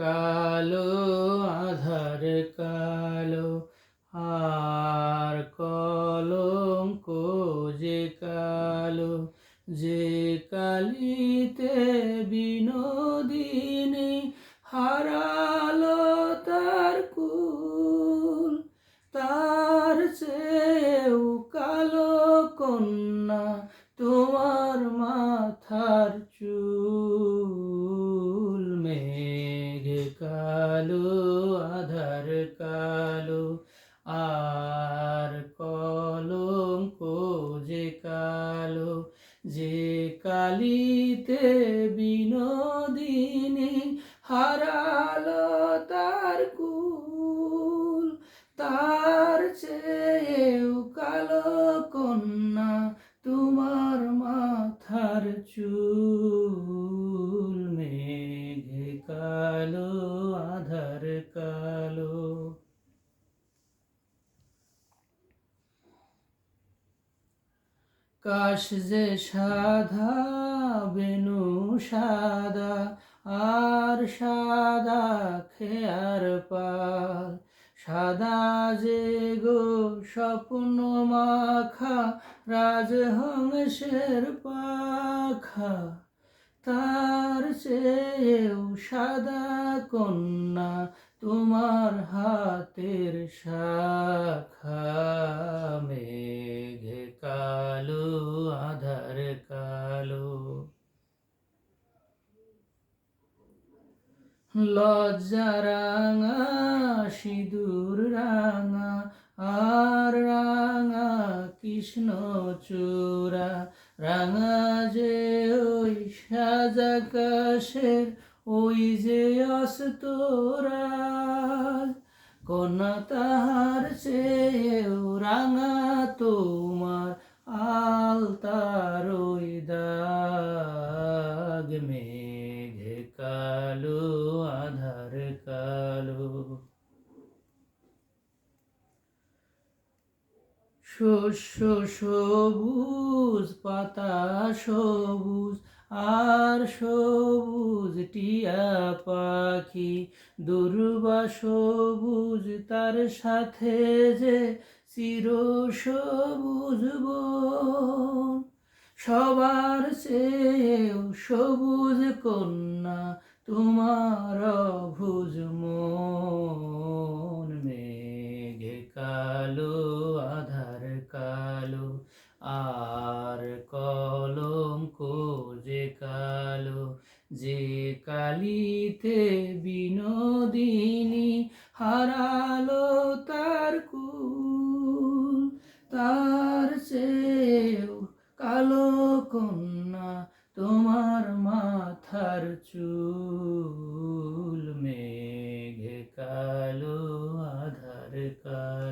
কালো আধার কালো আর কলঙ্ক যে কালো, যে কালিতে বিনোদিনী হারালো তার কুল, তার চেয়েও কালো কন্যা তোমার মাথার চুল। মেঘ কালো আধার কালো আর কলঙ্ক যে কালো, যে কালিতে বিনোদিনী হারালো তার কুল, তার চেয়েও কালো কন্যা তোমার মাথার চুল। মেঘ কালো আধার কালো। কাশ যে সাদা বেনু সাদা আর সাদা খেয়ার পাল, সাদা যে গো স্বপ্ন মাখা রাজহংসের পাখা, তার চেয়েও সাদা কন্যা তোমার হাতের শাখা। মেঘ কালো আধার কালো। লজ্জা রাঙা সিঁদুর রাঙা আর রাঙা কৃষ্ণচূড়া, রাঙা যে ওই সাজাকাশের ওই যে অস্তরাজ, কন্যা তাহার চেয়েও রাঙা তোমার আলতার ওই দাগ। মেঘ কালো আধার কালো। শস্য সবুজ পাতা সবুজ আর সবুজ টিয়া পাখি, দুর্বা সবুজ তার সাথে যে চির সবুজ বন, সবার চেয়েও সবুজ কন্যা তোমার অভুজ মন। মেঘ কালো আধার কালো আর কলঙ্ক যে কালো, যে কালিতে বিনোদিনী হারালো তার কুল, তার চেয়েও কালো কন্যা তোমার মাথার চুল। মেঘ কালো আধার কালো।